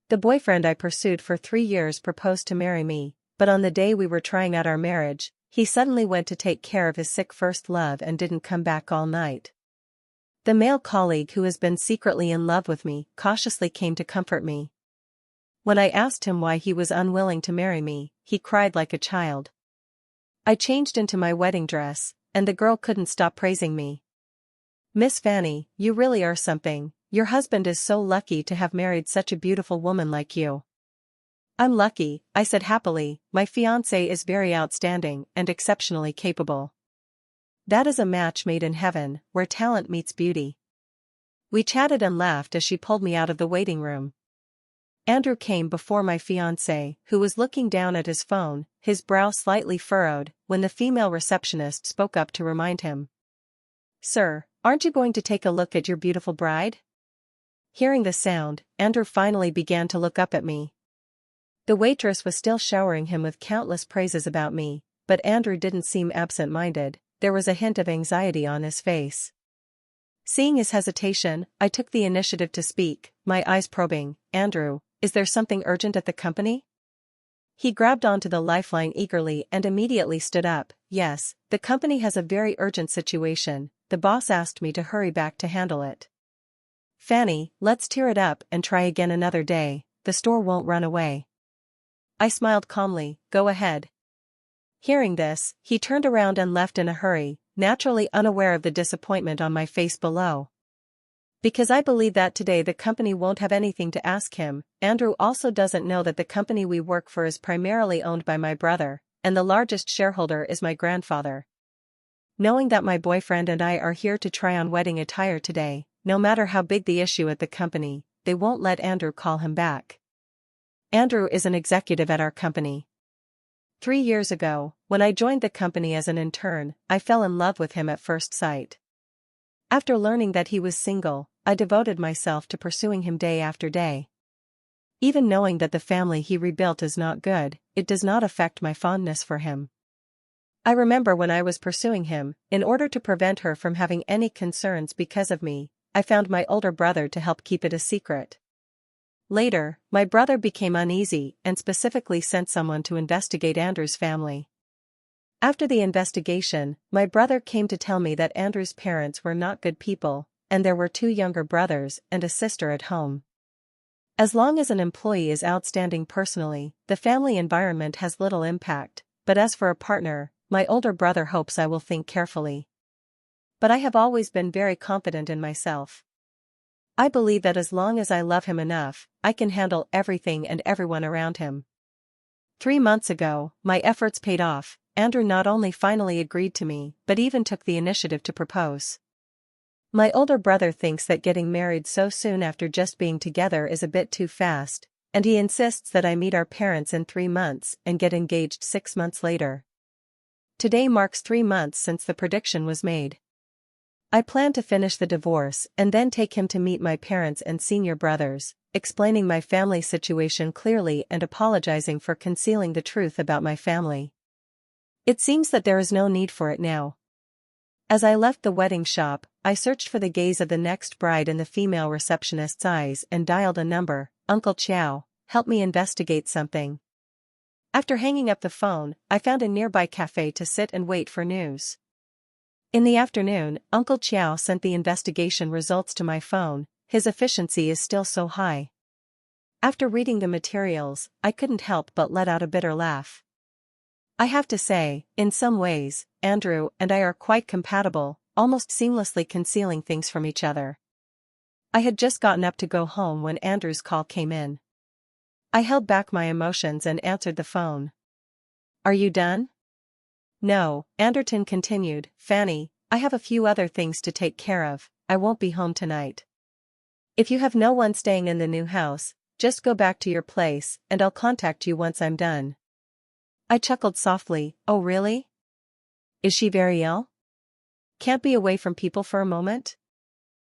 The boyfriend I pursued for 3 years proposed to marry me, but on the day we were trying out our marriage, he suddenly went to take care of his sick first love and didn't come back all night. The male colleague who has been secretly in love with me cautiously came to comfort me. When I asked him why he was unwilling to marry me, he cried like a child. I changed into my wedding dress, and the girl couldn't stop praising me. "Miss Fanny, you really are something. Your husband is so lucky to have married such a beautiful woman like you." "I'm lucky," I said happily. "My fiancé is very outstanding and exceptionally capable. That is a match made in heaven, where talent meets beauty." We chatted and laughed as she pulled me out of the waiting room. Andrew came before my fiancé, who was looking down at his phone, his brow slightly furrowed, when the female receptionist spoke up to remind him. "Sir, aren't you going to take a look at your beautiful bride?" Hearing the sound, Andrew finally began to look up at me. The waitress was still showering him with countless praises about me, but Andrew didn't seem absent-minded. There was a hint of anxiety on his face. Seeing his hesitation, I took the initiative to speak, my eyes probing. "Andrew, is there something urgent at the company?" He grabbed onto the lifeline eagerly and immediately stood up. "Yes, the company has a very urgent situation. The boss asked me to hurry back to handle it." "Fanny, let's tear it up and try again another day. The store won't run away." I smiled calmly. "Go ahead." Hearing this, he turned around and left in a hurry, naturally unaware of the disappointment on my face below. Because I believe that today the company won't have anything to ask him, Andrew also doesn't know that the company we work for is primarily owned by my brother, and the largest shareholder is my grandfather. Knowing that my boyfriend and I are here to try on wedding attire today, no matter how big the issue at the company, they won't let Andrew call him back. Andrew is an executive at our company. 3 years ago, when I joined the company as an intern, I fell in love with him at first sight. After learning that he was single, I devoted myself to pursuing him day after day. Even knowing that the family he rebuilt is not good, it does not affect my fondness for him. I remember when I was pursuing him, in order to prevent her from having any concerns because of me, I found my older brother to help keep it a secret. Later, my brother became uneasy and specifically sent someone to investigate Andrew's family. After the investigation, my brother came to tell me that Andrew's parents were not good people, and there were 2 younger brothers and a sister at home. As long as an employee is outstanding personally, the family environment has little impact, but as for a partner, my older brother hopes I will think carefully. But I have always been very confident in myself. I believe that as long as I love him enough, I can handle everything and everyone around him. 3 months ago, my efforts paid off. Andrew not only finally agreed to me, but even took the initiative to propose. My older brother thinks that getting married so soon after just being together is a bit too fast, and he insists that I meet our parents in 3 months and get engaged 6 months later. Today marks 3 months since the prediction was made. I plan to finish the divorce and then take him to meet my parents and senior brothers, explaining my family situation clearly and apologizing for concealing the truth about my family. It seems that there is no need for it now. As I left the wedding shop, I searched for the gaze of the next bride in the female receptionist's eyes and dialed a number. "Uncle Chow, help me investigate something." After hanging up the phone, I found a nearby cafe to sit and wait for news. In the afternoon, Uncle Chow sent the investigation results to my phone. His efficiency is still so high. After reading the materials, I couldn't help but let out a bitter laugh. I have to say, in some ways, Andrew and I are quite compatible, almost seamlessly concealing things from each other. I had just gotten up to go home when Andrew's call came in. I held back my emotions and answered the phone. "Are you done?" "No," Anderton continued. "Fanny, I have a few other things to take care of. I won't be home tonight. If you have no one staying in the new house, just go back to your place and I'll contact you once I'm done." I chuckled softly. "Oh really? Is she very ill? Can't be away from people for a moment?"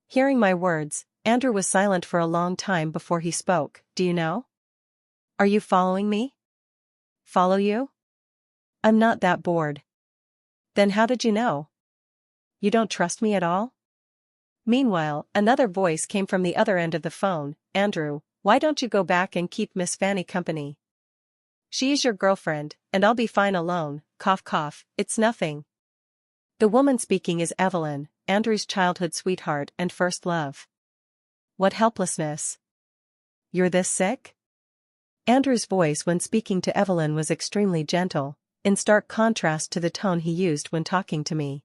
Hearing my words, Andrew was silent for a long time before he spoke. "Do you know? Are you following me?" "Follow you? I'm not that bored." "Then how did you know? You don't trust me at all?" Meanwhile, another voice came from the other end of the phone. "Andrew, Why don't you go back and keep Miss Fanny company? She is your girlfriend, and I'll be fine alone, cough cough, it's nothing. The woman speaking is Evelyn, Andrew's childhood sweetheart and first love. What helplessness. You're this sick? Andrew's voice when speaking to Evelyn was extremely gentle, in stark contrast to the tone he used when talking to me.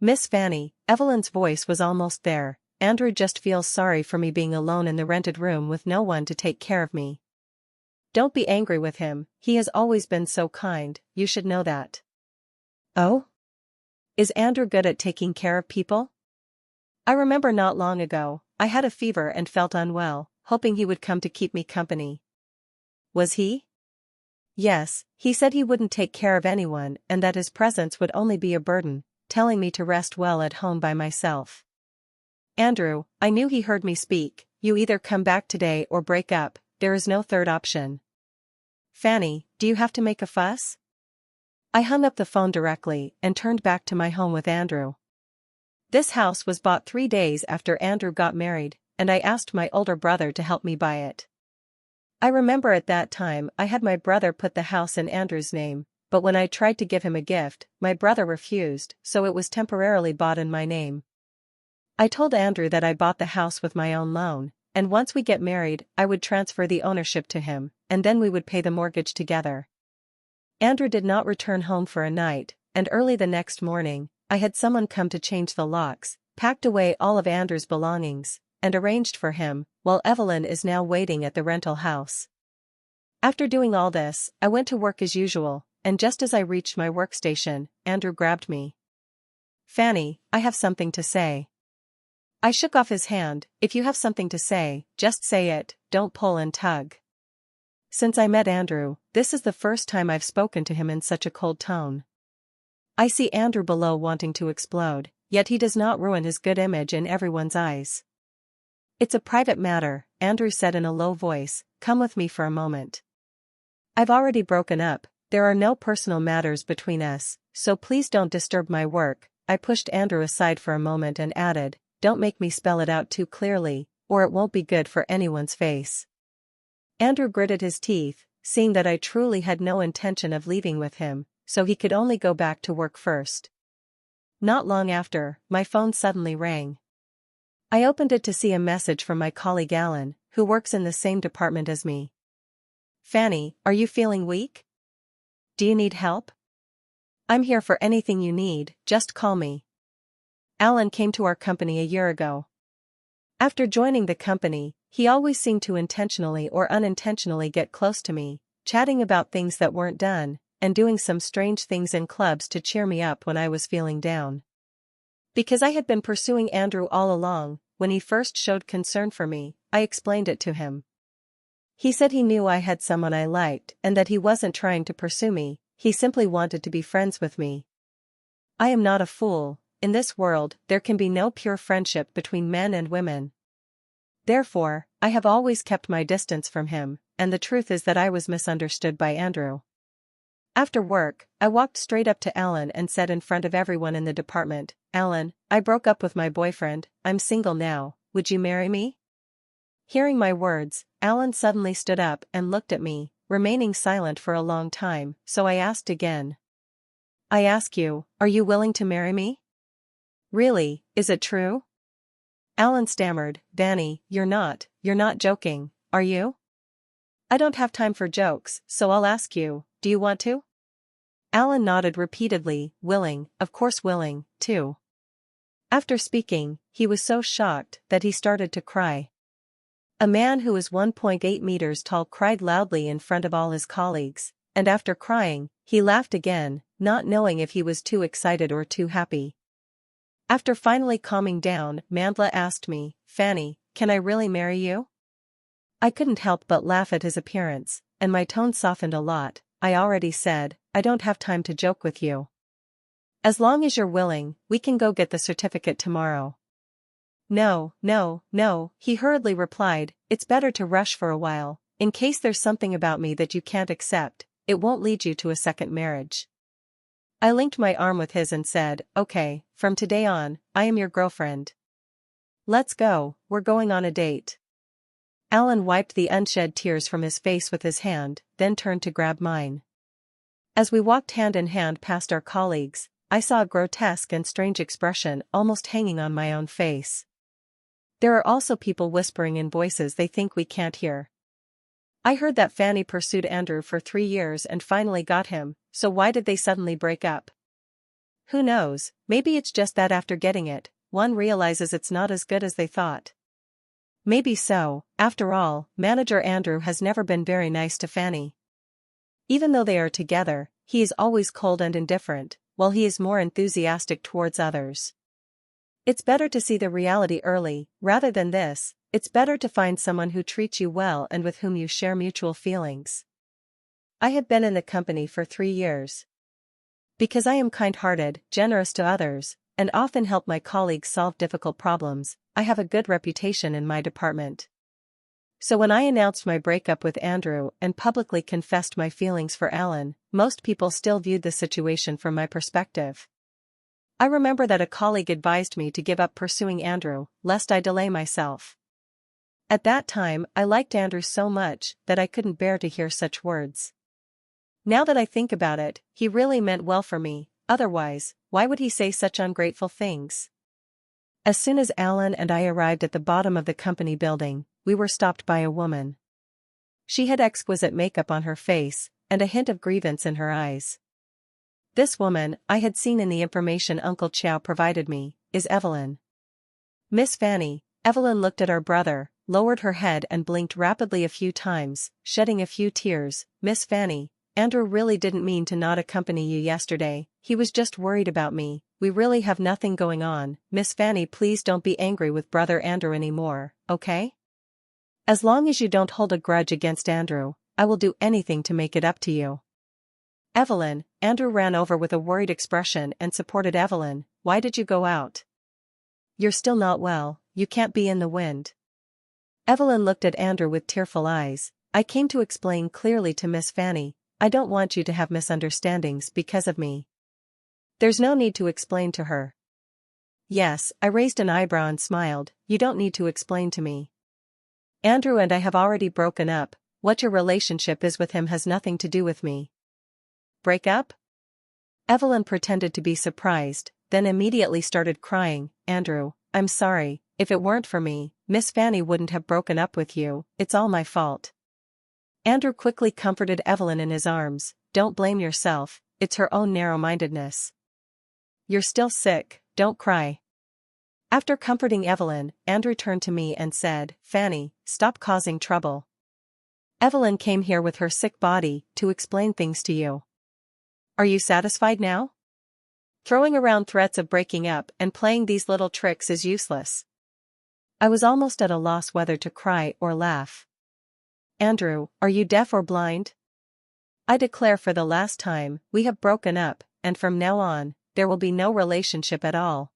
Miss Fanny, Evelyn's voice was almost there. Andrew just feels sorry for me being alone in the rented room with no one to take care of me. Don't be angry with him, he has always been so kind, you should know that. Oh? Is Andrew good at taking care of people? I remember not long ago, I had a fever and felt unwell, hoping he would come to keep me company. Was he? Yes, he said he wouldn't take care of anyone and that his presence would only be a burden, telling me to rest well at home by myself. Andrew, I knew he heard me speak, you either come back today or break up, there is no third option. Fanny, do you have to make a fuss? I hung up the phone directly and turned back to my home with Andrew. This house was bought 3 days after Andrew got married, and I asked my older brother to help me buy it. I remember at that time I had my brother put the house in Andrew's name, but when I tried to give him a gift, my brother refused, so it was temporarily bought in my name. I told Andrew that I bought the house with my own loan, and once we get married, I would transfer the ownership to him, and then we would pay the mortgage together. Andrew did not return home for a night, and early the next morning, I had someone come to change the locks, packed away all of Andrew's belongings, and arranged for him, while Evelyn is now waiting at the rental house. After doing all this, I went to work as usual, and just as I reached my workstation, Andrew grabbed me. Fanny, I have something to say. I shook off his hand. If you have something to say, just say it, don't pull and tug. Since I met Andrew, this is the first time I've spoken to him in such a cold tone. I see Andrew below wanting to explode, yet he does not ruin his good image in everyone's eyes. It's a private matter, Andrew said in a low voice, come with me for a moment. I've already broken up, there are no personal matters between us, so please don't disturb my work. I pushed Andrew aside for a moment and added, don't make me spell it out too clearly, or it won't be good for anyone's face. Andrew gritted his teeth, seeing that I truly had no intention of leaving with him, so he could only go back to work first. Not long after, my phone suddenly rang. I opened it to see a message from my colleague Alan, who works in the same department as me. Fanny, are you feeling weak? Do you need help? I'm here for anything you need, just call me. Alan came to our company a year ago. After joining the company, he always seemed to intentionally or unintentionally get close to me, chatting about things that weren't done, and doing some strange things in clubs to cheer me up when I was feeling down. Because I had been pursuing Andrew all along, when he first showed concern for me, I explained it to him. He said he knew I had someone I liked and that he wasn't trying to pursue me, he simply wanted to be friends with me. I am not a fool. In this world, there can be no pure friendship between men and women. Therefore, I have always kept my distance from him, and the truth is that I was misunderstood by Andrew. After work, I walked straight up to Alan and said in front of everyone in the department, Alan, I broke up with my boyfriend, I'm single now, would you marry me? Hearing my words, Alan suddenly stood up and looked at me, remaining silent for a long time, so I asked again. I ask you, are you willing to marry me? Really, is it true? Alan stammered, Fanny, you're not joking, are you? I don't have time for jokes, so I'll ask you, do you want to? Alan nodded repeatedly, willing, of course willing, too. After speaking, he was so shocked that he started to cry. A man who was 1.8 meters tall cried loudly in front of all his colleagues, and after crying, he laughed again, not knowing if he was too excited or too happy. After finally calming down, Mandla asked me, Fanny, can I really marry you? I couldn't help but laugh at his appearance, and my tone softened a lot. I already said, I don't have time to joke with you. As long as you're willing, we can go get the certificate tomorrow. No, he hurriedly replied, it's better to rush for a while, in case there's something about me that you can't accept, it won't lead you to a second marriage. I linked my arm with his and said, okay, from today on, I am your girlfriend. Let's go, we're going on a date. Alan wiped the unshed tears from his face with his hand, then turned to grab mine. As we walked hand in hand past our colleagues, I saw a grotesque and strange expression almost hanging on my own face. There are also people whispering in voices they think we can't hear. I heard that Fanny pursued Andrew for 3 years and finally got him, so why did they suddenly break up? Who knows, maybe it's just that after getting it, one realizes it's not as good as they thought. Maybe so. After all, manager Andrew has never been very nice to Fanny. Even though they are together, he is always cold and indifferent, while he is more enthusiastic towards others. It's better to see the reality early, rather than this. It's better to find someone who treats you well and with whom you share mutual feelings. I have been in the company for 3 years. Because I am kind-hearted, generous to others, and often help my colleagues solve difficult problems, I have a good reputation in my department. So when I announced my breakup with Andrew and publicly confessed my feelings for Alan, most people still viewed the situation from my perspective. I remember that a colleague advised me to give up pursuing Andrew, lest I delay myself. At that time, I liked Andrew so much that I couldn't bear to hear such words. Now that I think about it, he really meant well for me, otherwise, why would he say such ungrateful things? As soon as Alan and I arrived at the bottom of the company building, we were stopped by a woman. She had exquisite makeup on her face, and a hint of grievance in her eyes. This woman, I had seen in the information Uncle Chow provided me, is Evelyn. Miss Fanny. Evelyn looked at our brother, lowered her head and blinked rapidly a few times, shedding a few tears. Miss Fanny, Andrew really didn't mean to not accompany you yesterday, he was just worried about me, we really have nothing going on. Miss Fanny, please don't be angry with brother Andrew anymore, okay? As long as you don't hold a grudge against Andrew, I will do anything to make it up to you. Evelyn. Andrew ran over with a worried expression and supported Evelyn. Why did you go out? You're still not well, you can't be in the wind. Evelyn looked at Andrew with tearful eyes. I came to explain clearly to Miss Fanny, I don't want you to have misunderstandings because of me. There's no need to explain to her. Yes, I raised an eyebrow and smiled, you don't need to explain to me. Andrew and I have already broken up, what your relationship is with him has nothing to do with me. Break up? Evelyn pretended to be surprised, then immediately started crying. Andrew, I'm sorry, if it weren't for me, Miss Fanny wouldn't have broken up with you, it's all my fault. Andrew quickly comforted Evelyn in his arms. Don't blame yourself, it's her own narrow-mindedness. You're still sick, don't cry. After comforting Evelyn, Andrew turned to me and said, Fanny, stop causing trouble. Evelyn came here with her sick body to explain things to you. Are you satisfied now? Throwing around threats of breaking up and playing these little tricks is useless. I was almost at a loss whether to cry or laugh. Andrew, are you deaf or blind? I declare for the last time, we have broken up, and from now on, there will be no relationship at all.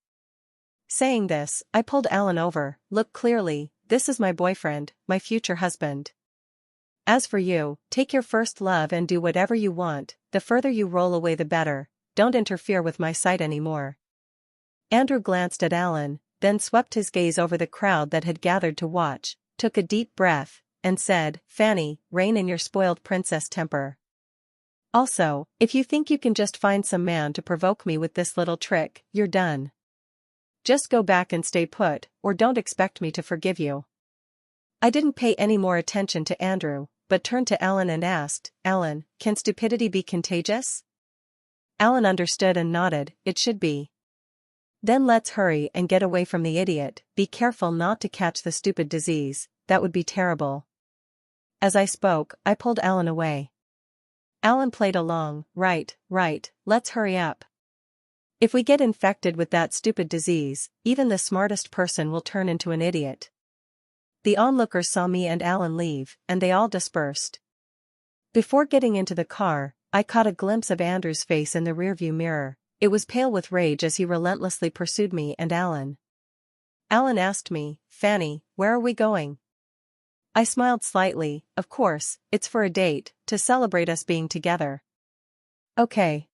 Saying this, I pulled Alan over. Look clearly, this is my boyfriend, my future husband. As for you, take your first love and do whatever you want, the further you roll away the better, don't interfere with my sight anymore. Andrew glanced at Alan, then swept his gaze over the crowd that had gathered to watch, took a deep breath, and said, Fanny, rein in your spoiled princess temper. Also, if you think you can just find some man to provoke me with this little trick, you're done. Just go back and stay put, or don't expect me to forgive you. I didn't pay any more attention to Andrew, but turned to Alan and asked, Alan, can stupidity be contagious? Alan understood and nodded, it should be. Then let's hurry and get away from the idiot, be careful not to catch the stupid disease, that would be terrible. As I spoke, I pulled Alan away. Alan played along, right, let's hurry up. If we get infected with that stupid disease, even the smartest person will turn into an idiot. The onlookers saw me and Alan leave, and they all dispersed. Before getting into the car, I caught a glimpse of Andrew's face in the rearview mirror. It was pale with rage as he relentlessly pursued me and Alan. Alan asked me, Fanny, where are we going? I smiled slightly. Of course, it's for a date, to celebrate us being together. Okay.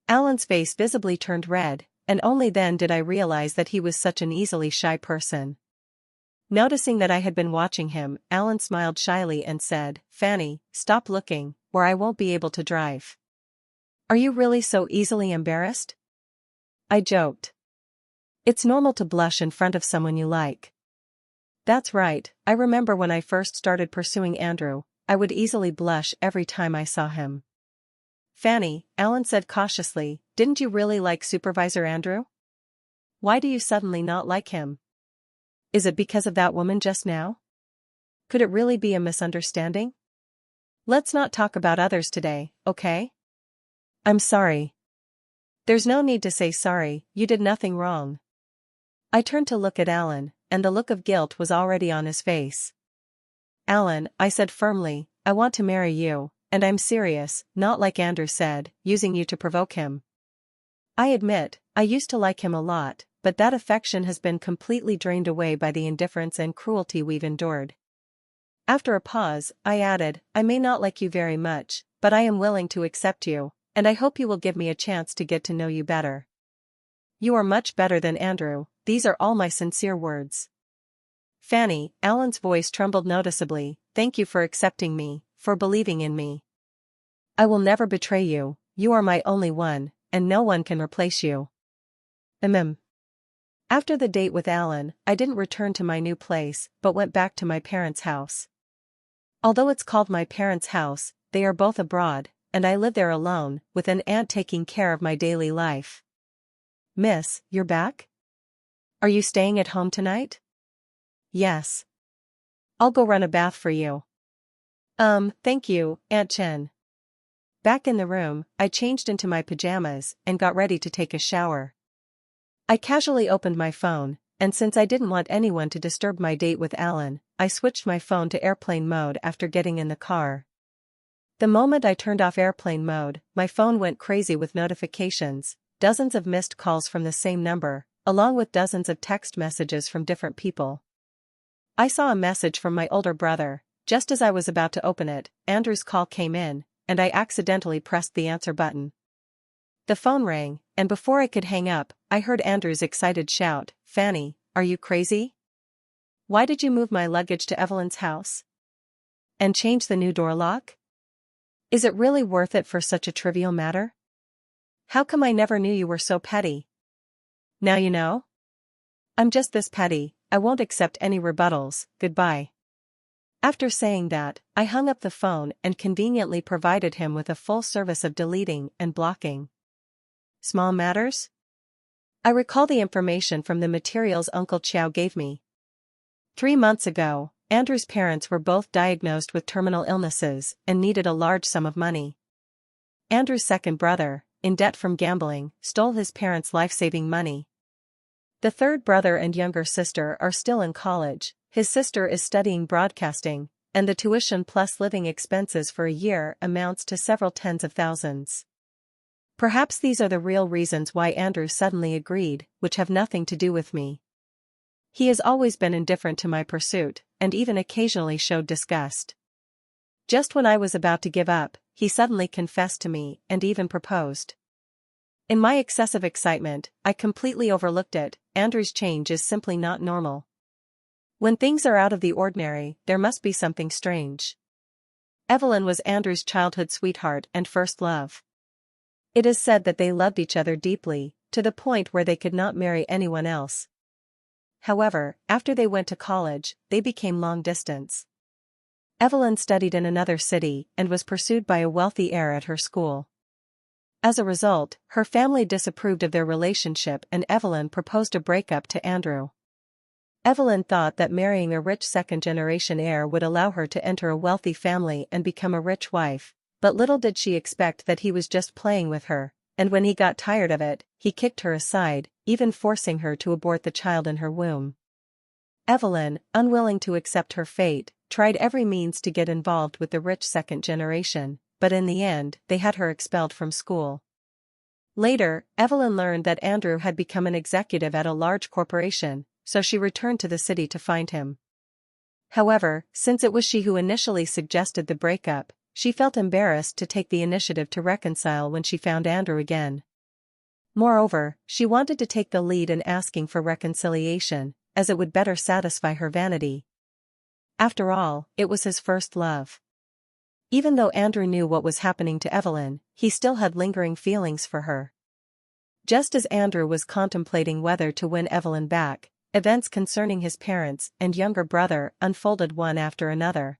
Alan's face visibly turned red, and only then did I realize that he was such an easily shy person. Noticing that I had been watching him, Alan smiled shyly and said, "Fanny, stop looking, or I won't be able to drive." "Are you really so easily embarrassed?" I joked. "It's normal to blush in front of someone you like." "That's right, I remember when I first started pursuing Andrew, I would easily blush every time I saw him." "Fanny," Alan said cautiously, "didn't you really like Supervisor Andrew? Why do you suddenly not like him? Is it because of that woman just now? Could it really be a misunderstanding? Let's not talk about others today, okay?" "I'm sorry." "There's no need to say sorry, you did nothing wrong." I turned to look at Alan, and the look of guilt was already on his face. "Alan," I said firmly, "I want to marry you, and I'm serious, not like Andrew said, using you to provoke him. I admit, I used to like him a lot, but that affection has been completely drained away by the indifference and cruelty we've endured." After a pause, I added, "I may not like you very much, but I am willing to accept you, and I hope you will give me a chance to get to know you better. You are much better than Andrew, these are all my sincere words." "Fanny," Alan's voice trembled noticeably, "thank you for accepting me, for believing in me. I will never betray you, you are my only one, and no one can replace you." After the date with Alan, I didn't return to my new place, but went back to my parents' house. Although it's called my parents' house, they are both abroad, and I live there alone, with an aunt taking care of my daily life. "Miss, you're back? Are you staying at home tonight?" "Yes. I'll go run a bath for you." Thank you, Aunt Chen." Back in the room, I changed into my pajamas and got ready to take a shower. I casually opened my phone, and since I didn't want anyone to disturb my date with Alan, I switched my phone to airplane mode after getting in the car. The moment I turned off airplane mode, my phone went crazy with notifications, dozens of missed calls from the same number, along with dozens of text messages from different people. I saw a message from my older brother. Just as I was about to open it, Andrew's call came in, and I accidentally pressed the answer button. The phone rang, and before I could hang up, I heard Andrew's excited shout, "Fanny, are you crazy? Why did you move my luggage to Evelyn's house? And change the new door lock? Is it really worth it for such a trivial matter? How come I never knew you were so petty? Now you know? I'm just this petty, I won't accept any rebuttals, goodbye." After saying that, I hung up the phone and conveniently provided him with a full service of deleting and blocking. Small matters? I recall the information from the materials Uncle Chow gave me. 3 months ago, Andrew's parents were both diagnosed with terminal illnesses and needed a large sum of money. Andrew's second brother, in debt from gambling, stole his parents' life-saving money. The third brother and younger sister are still in college, his sister is studying broadcasting, and the tuition plus living expenses for a year amounts to several tens of thousands. Perhaps these are the real reasons why Andrew suddenly agreed, which have nothing to do with me. He has always been indifferent to my pursuit, and even occasionally showed disgust. Just when I was about to give up, he suddenly confessed to me and even proposed. In my excessive excitement, I completely overlooked it. Andrew's change is simply not normal. When things are out of the ordinary, there must be something strange. Evelyn was Andrew's childhood sweetheart and first love. It is said that they loved each other deeply, to the point where they could not marry anyone else. However, after they went to college, they became long distance. Evelyn studied in another city and was pursued by a wealthy heir at her school. As a result, her family disapproved of their relationship and Evelyn proposed a breakup to Andrew. Evelyn thought that marrying a rich second-generation heir would allow her to enter a wealthy family and become a rich wife, but little did she expect that he was just playing with her, and when he got tired of it, he kicked her aside, even forcing her to abort the child in her womb. Evelyn, unwilling to accept her fate, tried every means to get involved with the rich second generation, but in the end, they had her expelled from school. Later, Evelyn learned that Andrew had become an executive at a large corporation, so she returned to the city to find him. However, since it was she who initially suggested the breakup, she felt embarrassed to take the initiative to reconcile when she found Andrew again. Moreover, she wanted to take the lead in asking for reconciliation, as it would better satisfy her vanity. After all, it was his first love. Even though Andrew knew what was happening to Evelyn, he still had lingering feelings for her. Just as Andrew was contemplating whether to win Evelyn back, events concerning his parents and younger brother unfolded one after another.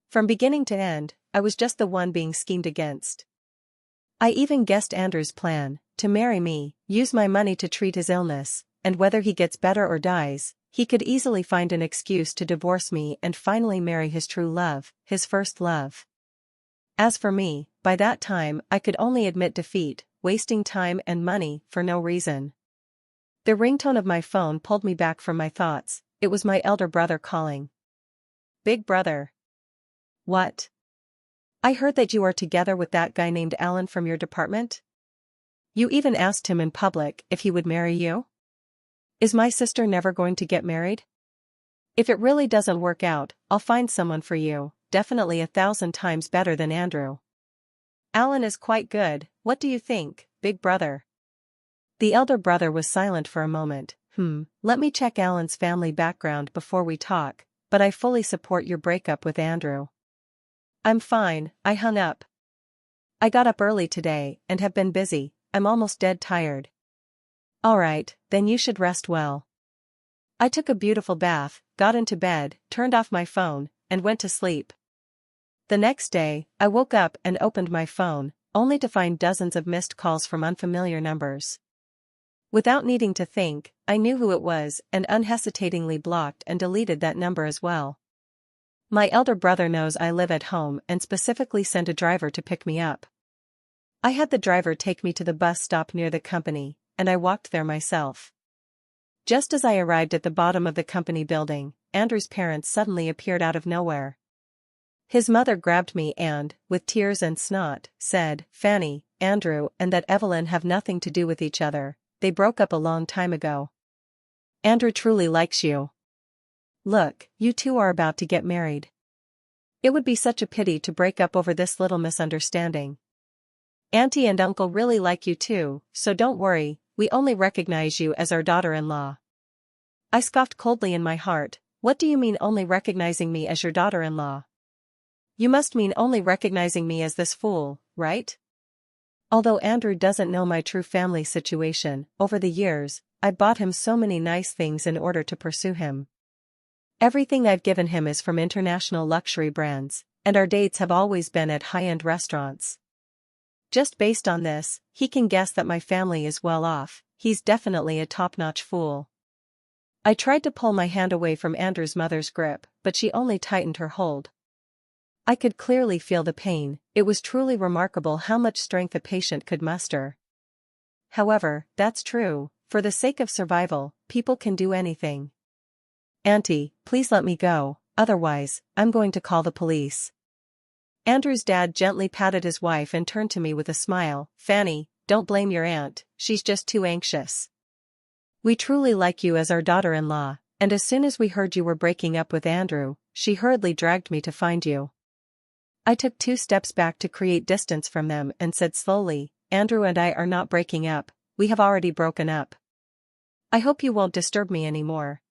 From beginning to end, I was just the one being schemed against. I even guessed Andrew's plan, to marry me, use my money to treat his illness, and whether he gets better or dies, he could easily find an excuse to divorce me and finally marry his true love, his first love. As for me, by that time I could only admit defeat, wasting time and money for no reason. The ringtone of my phone pulled me back from my thoughts. It was my elder brother calling. Big brother. What? I heard that you are together with that guy named Alan from your department? You even asked him in public if he would marry you? Is my sister never going to get married? If it really doesn't work out, I'll find someone for you, definitely 1,000 times better than Andrew. Alan is quite good, what do you think, big brother? The elder brother was silent for a moment. Let me check Alan's family background before we talk, but I fully support your breakup with Andrew. I'm fine, I hung up. I got up early today and have been busy, I'm almost dead tired. Alright, then you should rest well. I took a beautiful bath, got into bed, turned off my phone, and went to sleep. The next day, I woke up and opened my phone, only to find dozens of missed calls from unfamiliar numbers. Without needing to think, I knew who it was and unhesitatingly blocked and deleted that number as well. My elder brother knows I live at home and specifically sent a driver to pick me up. I had the driver take me to the bus stop near the company, and I walked there myself. Just as I arrived at the bottom of the company building, Andrew's parents suddenly appeared out of nowhere. His mother grabbed me and, with tears and snot, said, "Fanny, Andrew and that Evelyn have nothing to do with each other, they broke up a long time ago. Andrew truly likes you. Look, you two are about to get married. It would be such a pity to break up over this little misunderstanding. Auntie and uncle really like you too, so don't worry, we only recognize you as our daughter-in-law." I scoffed coldly in my heart. What do you mean only recognizing me as your daughter-in-law? You must mean only recognizing me as this fool, right? Although Andrew doesn't know my true family situation, over the years, I bought him so many nice things in order to pursue him. Everything I've given him is from international luxury brands, and our dates have always been at high-end restaurants. Just based on this, he can guess that my family is well off. He's definitely a top-notch fool. I tried to pull my hand away from Andrew's mother's grip, but she only tightened her hold. I could clearly feel the pain. It was truly remarkable how much strength a patient could muster. However, that's true, for the sake of survival, people can do anything. Auntie, please let me go, otherwise, I'm going to call the police. Andrew's dad gently patted his wife and turned to me with a smile. Fanny, don't blame your aunt, she's just too anxious. We truly like you as our daughter-in-law, and as soon as we heard you were breaking up with Andrew, she hurriedly dragged me to find you. I took 2 steps back to create distance from them and said slowly, Andrew and I are not breaking up, we have already broken up. I hope you won't disturb me anymore.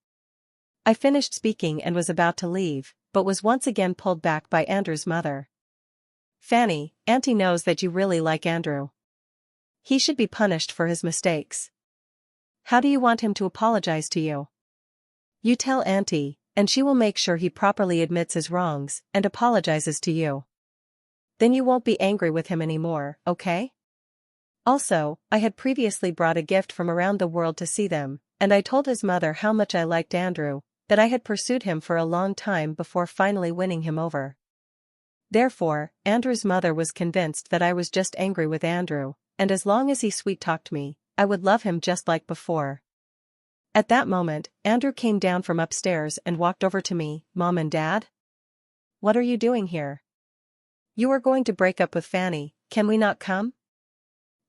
I finished speaking and was about to leave, but was once again pulled back by Andrew's mother. Fanny, Auntie knows that you really like Andrew. He should be punished for his mistakes. How do you want him to apologize to you? You tell Auntie, and she will make sure he properly admits his wrongs and apologizes to you. Then you won't be angry with him anymore, okay? Also, I had previously brought a gift from around the world to see them, and I told his mother how much I liked Andrew, that I had pursued him for a long time before finally winning him over. Therefore, Andrew's mother was convinced that I was just angry with Andrew, and as long as he sweet-talked me, I would love him just like before. At that moment, Andrew came down from upstairs and walked over to me. Mom and Dad? What are you doing here? You are going to break up with Fanny, can we not come?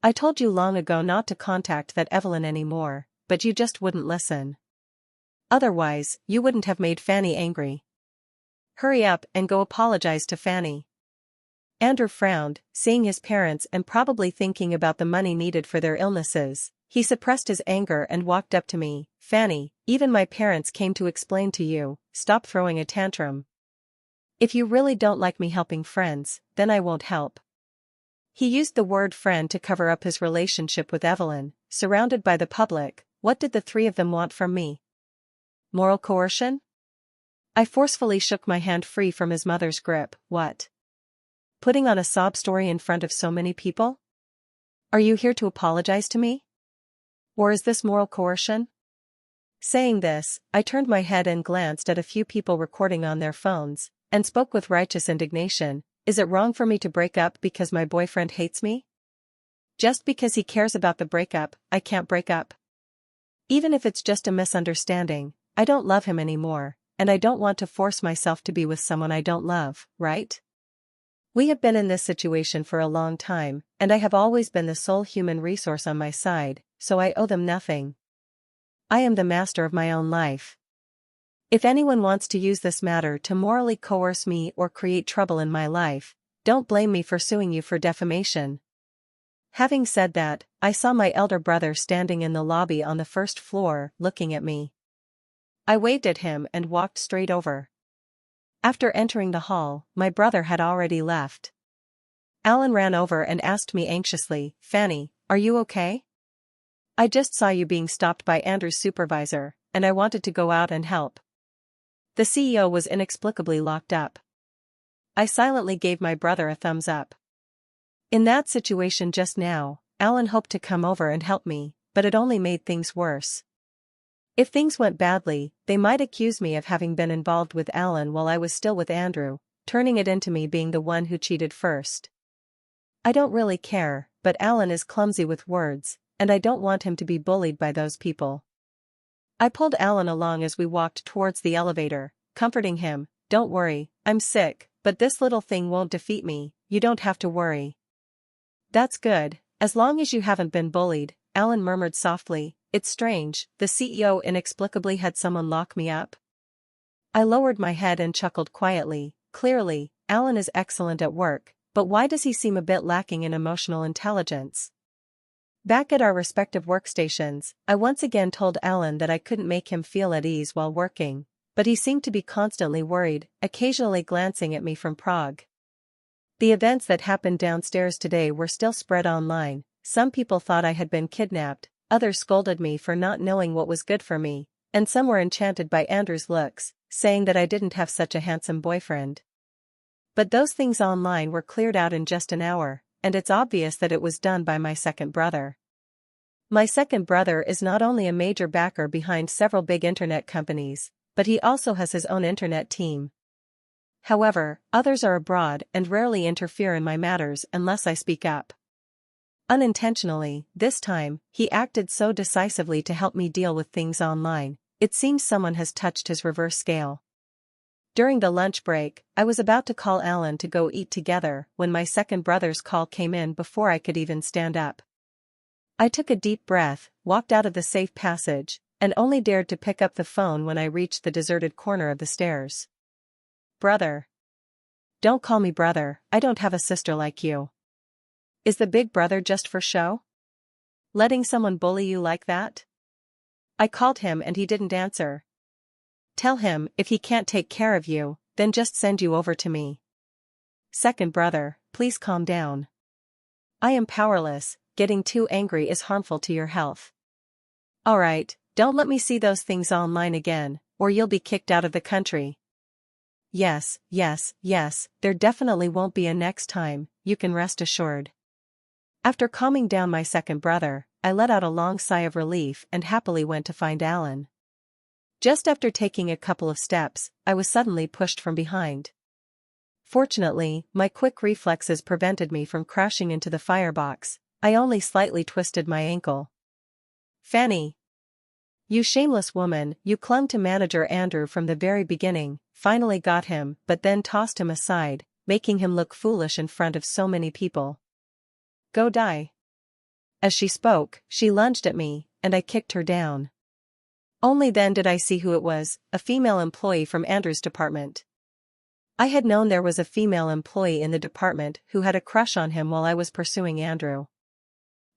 I told you long ago not to contact that Evelyn anymore, but you just wouldn't listen. Otherwise, you wouldn't have made Fanny angry. Hurry up and go apologize to Fanny. Andrew frowned, seeing his parents and probably thinking about the money needed for their illnesses. He suppressed his anger and walked up to me. Fanny, even my parents came to explain to you, stop throwing a tantrum. If you really don't like me helping friends, then I won't help. He used the word friend to cover up his relationship with Evelyn. Surrounded by the public, what did the three of them want from me? Moral coercion? I forcefully shook my hand free from his mother's grip. What? Putting on a sob story in front of so many people? Are you here to apologize to me? Or is this moral coercion? Saying this, I turned my head and glanced at a few people recording on their phones, and spoke with righteous indignation. Is it wrong for me to break up because my boyfriend hates me? Just because he cares about the breakup, I can't break up. Even if it's just a misunderstanding, I don't love him anymore, and I don't want to force myself to be with someone I don't love, right? We have been in this situation for a long time, and I have always been the sole human resource on my side, so I owe them nothing. I am the master of my own life. If anyone wants to use this matter to morally coerce me or create trouble in my life, don't blame me for suing you for defamation. Having said that, I saw my elder brother standing in the lobby on the first floor, looking at me. I waved at him and walked straight over. After entering the hall, my brother had already left. Alan ran over and asked me anxiously, Fanny, are you okay? I just saw you being stopped by Andrew's supervisor, and I wanted to go out and help. The CEO was inexplicably locked up. I silently gave my brother a thumbs up. In that situation just now, Alan hoped to come over and help me, but it only made things worse. If things went badly, they might accuse me of having been involved with Alan while I was still with Andrew, turning it into me being the one who cheated first. I don't really care, but Alan is clumsy with words, and I don't want him to be bullied by those people. I pulled Alan along as we walked towards the elevator, comforting him. Don't worry, I'm sick, but this little thing won't defeat me, you don't have to worry. That's good, as long as you haven't been bullied, Alan murmured softly. It's strange, the CEO inexplicably had someone lock me up. I lowered my head and chuckled quietly. Clearly, Alan is excellent at work, but why does he seem a bit lacking in emotional intelligence? Back at our respective workstations, I once again told Alan that I couldn't make him feel at ease while working, but he seemed to be constantly worried, occasionally glancing at me from Prague. The events that happened downstairs today were still spread online. Some people thought I had been kidnapped, others scolded me for not knowing what was good for me, and some were enchanted by Andrew's looks, saying that I didn't have such a handsome boyfriend. But those things online were cleared out in just an hour, and it's obvious that it was done by my second brother. My second brother is not only a major backer behind several big internet companies, but he also has his own internet team. However, others are abroad and rarely interfere in my matters unless I speak up. Unintentionally, this time, he acted so decisively to help me deal with things online, it seems someone has touched his reverse scale. During the lunch break, I was about to call Alan to go eat together when my second brother's call came in before I could even stand up. I took a deep breath, walked out of the safe passage, and only dared to pick up the phone when I reached the deserted corner of the stairs. Brother. Don't call me brother, I don't have a sister like you. Is the big brother just for show? Letting someone bully you like that? I called him and he didn't answer. Tell him, if he can't take care of you, then just send you over to me. Second brother, please calm down. I am powerless, getting too angry is harmful to your health. Alright, don't let me see those things online again, or you'll be kicked out of the country. Yes, there definitely won't be a next time, you can rest assured. After calming down my second brother, I let out a long sigh of relief and happily went to find Alan. Just after taking a couple of steps, I was suddenly pushed from behind. Fortunately, my quick reflexes prevented me from crashing into the firebox. I only slightly twisted my ankle. Fanny! You shameless woman, you clung to manager Andrew from the very beginning, finally got him, but then tossed him aside, making him look foolish in front of so many people. Go die. As she spoke, she lunged at me, and I kicked her down. Only then did I see who it was, a female employee from Andrew's department. I had known there was a female employee in the department who had a crush on him while I was pursuing Andrew.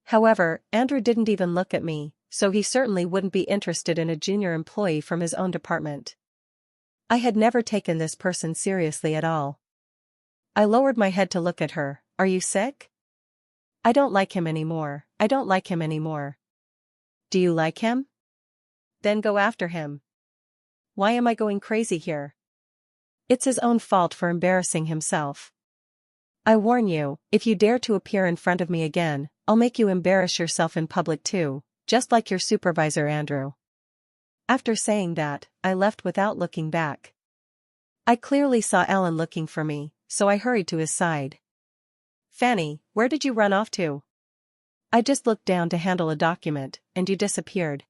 However, Andrew didn't even look at me, so he certainly wouldn't be interested in a junior employee from his own department. I had never taken this person seriously at all. I lowered my head to look at her. Are you sick? I don't like him anymore. I don't like him anymore. Do you like him? Then go after him. Why am I going crazy here? It's his own fault for embarrassing himself. I warn you, if you dare to appear in front of me again, I'll make you embarrass yourself in public too, just like your supervisor Andrew. After saying that, I left without looking back. I clearly saw Alan looking for me, so I hurried to his side. Fanny, where did you run off to? I just looked down to handle a document, and you disappeared.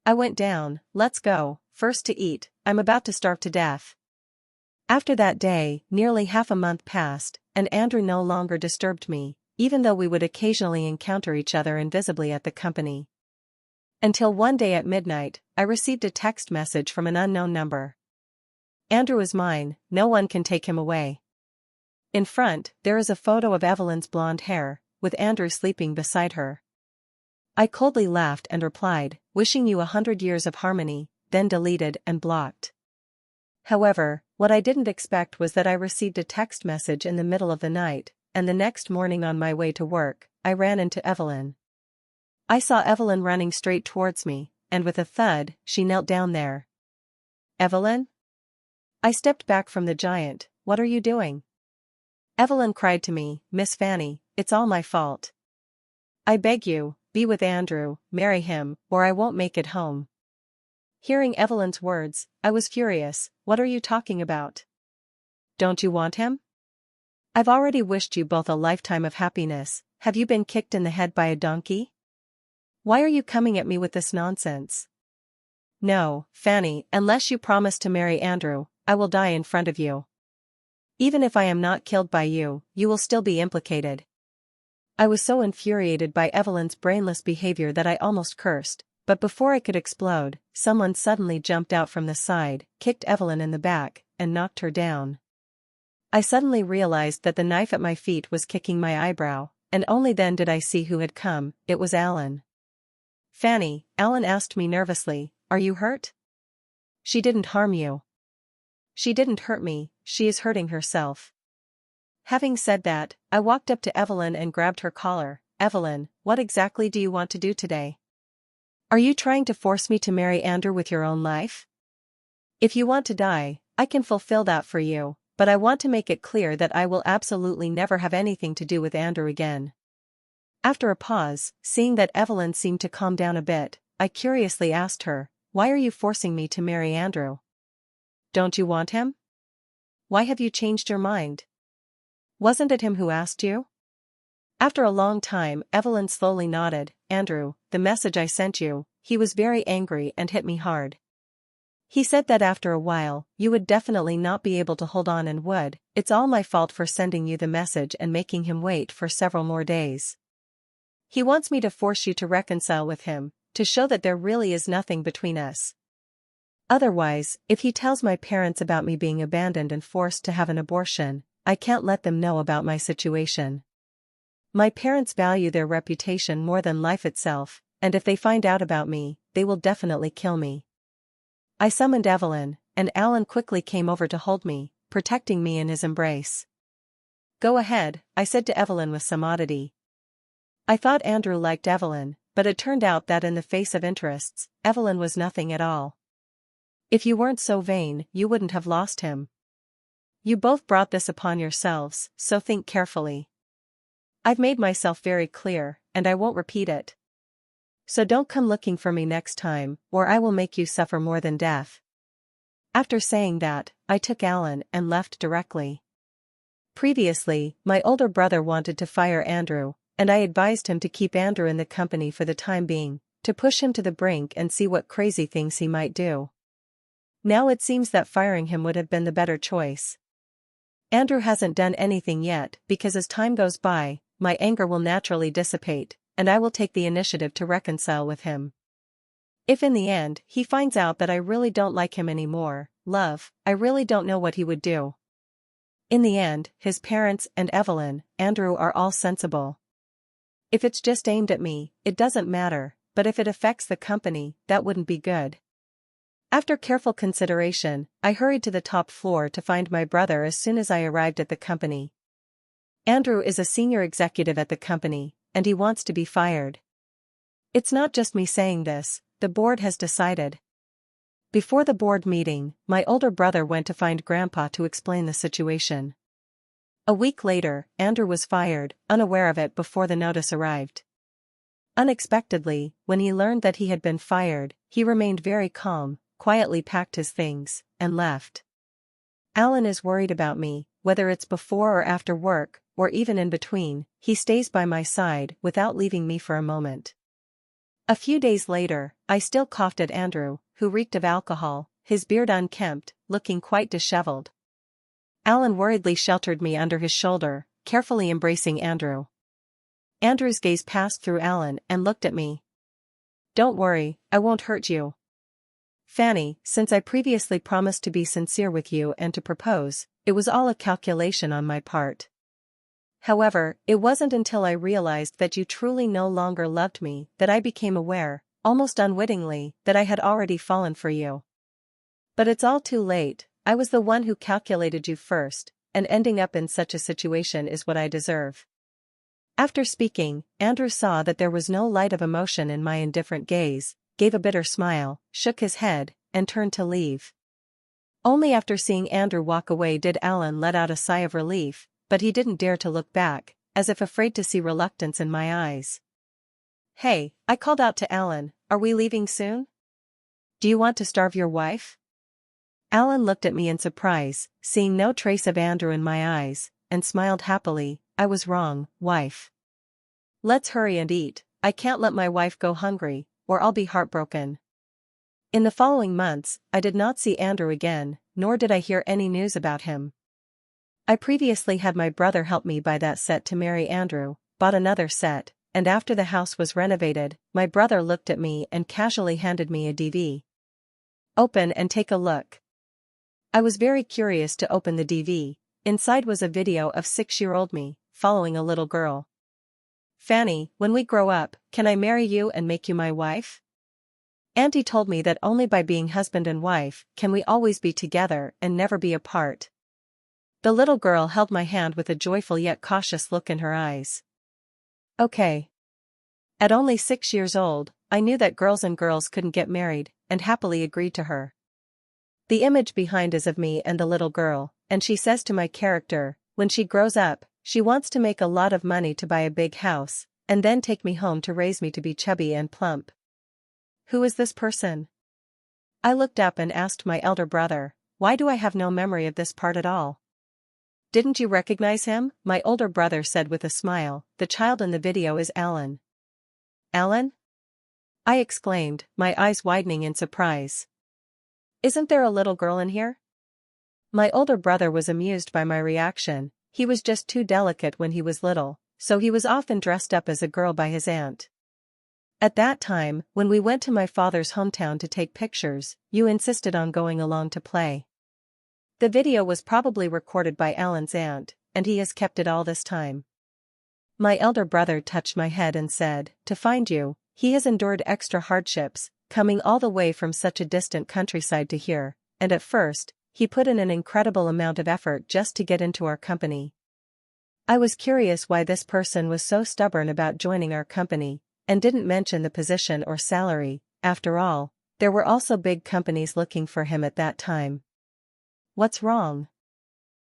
I went down. Let's go, first to eat, I'm about to starve to death. After that day, nearly half a month passed, and Andrew no longer disturbed me, even though we would occasionally encounter each other invisibly at the company. Until one day at midnight, I received a text message from an unknown number. Andrew is mine, no one can take him away. In front, there is a photo of Evelyn's blonde hair, with Andrew sleeping beside her. I coldly laughed and replied, wishing you 100 years of harmony, then deleted and blocked. However, what I didn't expect was that I received a text message in the middle of the night, and the next morning on my way to work, I ran into Evelyn. I saw Evelyn running straight towards me, and with a thud, she knelt down there. Evelyn? I stepped back from the giant. What are you doing? Evelyn cried to me, Miss Fanny, it's all my fault. I beg you, be with Andrew, marry him, or I won't make it home. Hearing Evelyn's words, I was furious. What are you talking about? Don't you want him? I've already wished you both a lifetime of happiness. Have you been kicked in the head by a donkey? Why are you coming at me with this nonsense? No, Fanny, unless you promise to marry Andrew, I will die in front of you. Even if I am not killed by you, you will still be implicated. I was so infuriated by Evelyn's brainless behavior that I almost cursed, but before I could explode, someone suddenly jumped out from the side, kicked Evelyn in the back, and knocked her down. I suddenly realized that the knife at my feet was kicking my eyebrow, and only then did I see who had come. It was Alan. Fanny, Alan asked me nervously, are you hurt? She didn't harm you. She didn't hurt me, she is hurting herself. Having said that, I walked up to Evelyn and grabbed her collar. Evelyn, what exactly do you want to do today? Are you trying to force me to marry Andrew with your own life? If you want to die, I can fulfill that for you, but I want to make it clear that I will absolutely never have anything to do with Andrew again. After a pause, seeing that Evelyn seemed to calm down a bit, I curiously asked her, why are you forcing me to marry Andrew? Don't you want him? Why have you changed your mind? Wasn't it him who asked you? After a long time, Evelyn slowly nodded. Andrew, the message I sent you, he was very angry and hit me hard. He said that after a while, you would definitely not be able to hold on and would. It's all my fault for sending you the message and making him wait for several more days. He wants me to force you to reconcile with him, to show that there really is nothing between us. Otherwise, if he tells my parents about me being abandoned and forced to have an abortion, I can't let them know about my situation. My parents value their reputation more than life itself, and if they find out about me, they will definitely kill me. I summoned Evelyn, and Alan quickly came over to hold me, protecting me in his embrace. Go ahead, I said to Evelyn with some oddity. I thought Andrew liked Evelyn, but it turned out that in the face of interests, Evelyn was nothing at all. If you weren't so vain, you wouldn't have lost him. You both brought this upon yourselves, so think carefully. I've made myself very clear, and I won't repeat it. So don't come looking for me next time, or I will make you suffer more than death. After saying that, I took Alan and left directly. Previously, my older brother wanted to fire Andrew, and I advised him to keep Andrew in the company for the time being, to push him to the brink and see what crazy things he might do. Now it seems that firing him would have been the better choice. Andrew hasn't done anything yet, because as time goes by, my anger will naturally dissipate, and I will take the initiative to reconcile with him. If in the end, he finds out that I really don't like him anymore, love, I really don't know what he would do. In the end, his parents and Evelyn, Andrew are all sensible. If it's just aimed at me, it doesn't matter, but if it affects the company, that wouldn't be good. After careful consideration, I hurried to the top floor to find my brother as soon as I arrived at the company. Andrew is a senior executive at the company, and he wants to be fired. It's not just me saying this, the board has decided. Before the board meeting, my older brother went to find Grandpa to explain the situation. A week later, Andrew was fired, unaware of it before the notice arrived. Unexpectedly, when he learned that he had been fired, he remained very calm, quietly packed his things, and left. Alan is worried about me, whether it's before or after work, or even in between, he stays by my side without leaving me for a moment. A few days later, I still coughed at Andrew, who reeked of alcohol, his beard unkempt, looking quite disheveled. Alan worriedly sheltered me under his shoulder, carefully embracing Andrew. Andrew's gaze passed through Alan and looked at me. "Don't worry, I won't hurt you. Fanny, since I previously promised to be sincere with you and to propose, it was all a calculation on my part. However, it wasn't until I realized that you truly no longer loved me that I became aware, almost unwittingly, that I had already fallen for you. But it's all too late, I was the one who calculated you first, and ending up in such a situation is what I deserve." After speaking, Andrew saw that there was no light of emotion in my indifferent gaze, gave a bitter smile, shook his head, and turned to leave. Only after seeing Andrew walk away did Alan let out a sigh of relief, but he didn't dare to look back, as if afraid to see reluctance in my eyes. "Hey," I called out to Alan, "are we leaving soon? Do you want to starve your wife?" Alan looked at me in surprise, seeing no trace of Andrew in my eyes, and smiled happily. "I was wrong, wife. Let's hurry and eat, I can't let my wife go hungry, or I'll be heartbroken." In the following months, I did not see Andrew again, nor did I hear any news about him. I previously had my brother help me buy that set to marry Andrew, bought another set, and after the house was renovated, my brother looked at me and casually handed me a DV. "Open and take a look." I was very curious to open the DV. Inside was a video of 6-year-old me, following a little girl. "Fanny, when we grow up, can I marry you and make you my wife? Auntie told me that only by being husband and wife can we always be together and never be apart." The little girl held my hand with a joyful yet cautious look in her eyes. Okay. At only 6 years old, I knew that girls and girls couldn't get married, and happily agreed to her. The image behind is of me and the little girl, and she says to my character, when she grows up, she wants to make a lot of money to buy a big house, and then take me home to raise me to be chubby and plump. Who is this person? I looked up and asked my elder brother, "Why do I have no memory of this part at all?" "Didn't you recognize him?" my older brother said with a smile. "The child in the video is Alan." "Alan?" I exclaimed, my eyes widening in surprise. "Isn't there a little girl in here?" My older brother was amused by my reaction. He was just too delicate when he was little, so he was often dressed up as a girl by his aunt. "At that time, when we went to my father's hometown to take pictures, you insisted on going along to play. The video was probably recorded by Alan's aunt, and he has kept it all this time." My elder brother touched my head and said, "To find you, he has endured extra hardships, coming all the way from such a distant countryside to here, and at first, he put in an incredible amount of effort just to get into our company." I was curious why this person was so stubborn about joining our company, and didn't mention the position or salary. After all, there were also big companies looking for him at that time. "What's wrong?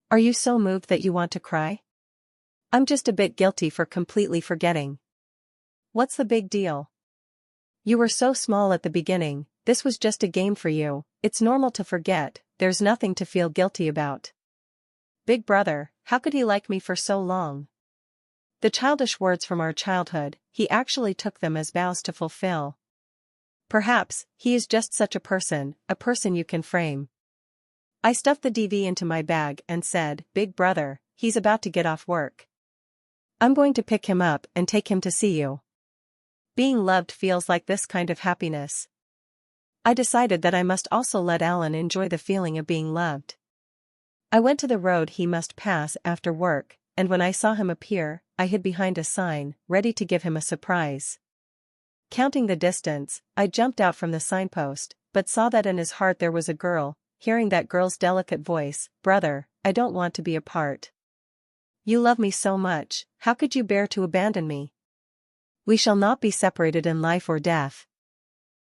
Are you so moved that you want to cry?" "I'm just a bit guilty for completely forgetting." "What's the big deal? You were so small at the beginning, this was just a game for you, it's normal to forget, there's nothing to feel guilty about." Big brother, how could he like me for so long? The childish words from our childhood, he actually took them as vows to fulfill. Perhaps, he is just such a person you can frame. I stuffed the DV into my bag and said, "Big brother, he's about to get off work. I'm going to pick him up and take him to see you." Being loved feels like this kind of happiness. I decided that I must also let Alan enjoy the feeling of being loved. I went to the road he must pass after work, and when I saw him appear, I hid behind a sign, ready to give him a surprise. Counting the distance, I jumped out from the signpost, but saw that in his heart there was a girl. Hearing that girl's delicate voice, "Brother, I don't want to be apart. You love me so much, how could you bear to abandon me? We shall not be separated in life or death."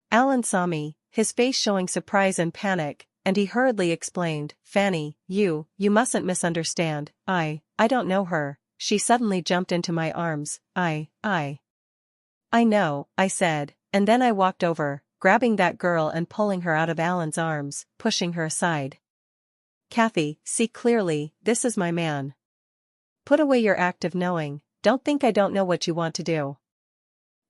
Alan saw me, his face showing surprise and panic, and he hurriedly explained, "Fanny, you mustn't misunderstand, I don't know her." She suddenly jumped into my arms. I know," I said, and then I walked over, grabbing that girl and pulling her out of Alan's arms, pushing her aside. "Kathy, see clearly, this is my man. Put away your act of knowing, don't think I don't know what you want to do.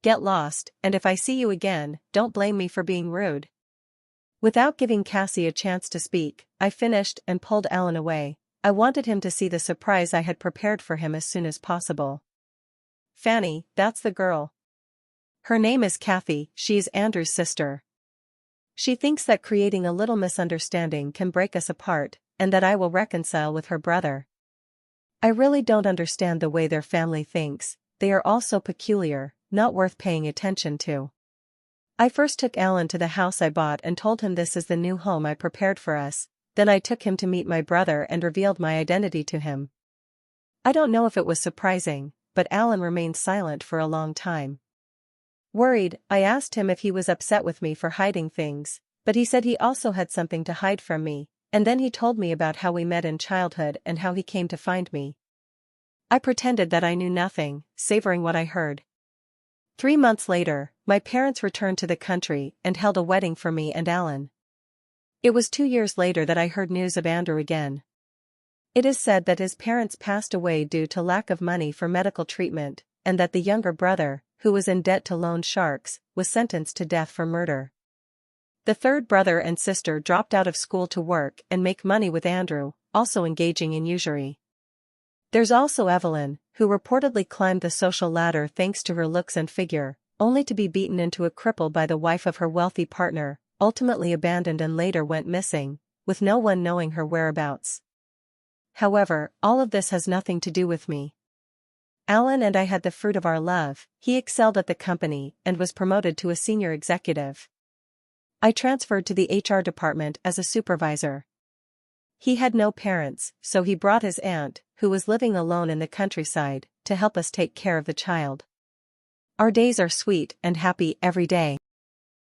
Get lost, and if I see you again, don't blame me for being rude." Without giving Cassie a chance to speak, I finished and pulled Alan away. I wanted him to see the surprise I had prepared for him as soon as possible. "Fanny, that's the girl. Her name is Kathy, she's Andrew's sister. She thinks that creating a little misunderstanding can break us apart, and that I will reconcile with her brother. I really don't understand the way their family thinks, they are all so peculiar, not worth paying attention to." I first took Alan to the house I bought and told him this is the new home I prepared for us, then I took him to meet my brother and revealed my identity to him. I don't know if it was surprising, but Alan remained silent for a long time. Worried, I asked him if he was upset with me for hiding things, but he said he also had something to hide from me, and then he told me about how we met in childhood and how he came to find me. I pretended that I knew nothing, savoring what I heard. 3 months later, my parents returned to the country and held a wedding for me and Alan. It was 2 years later that I heard news of Andrew again. It is said that his parents passed away due to lack of money for medical treatment, and that the younger brother, who was in debt to loan sharks, was sentenced to death for murder. The third brother and sister dropped out of school to work and make money with Andrew, also engaging in usury. There's also Evelyn, who reportedly climbed the social ladder thanks to her looks and figure, only to be beaten into a cripple by the wife of her wealthy partner, ultimately abandoned and later went missing, with no one knowing her whereabouts. However, all of this has nothing to do with me. Alan and I had the fruit of our love. He excelled at the company and was promoted to a senior executive. I transferred to the HR department as a supervisor. He had no parents, so he brought his aunt, who was living alone in the countryside, to help us take care of the child. Our days are sweet and happy every day.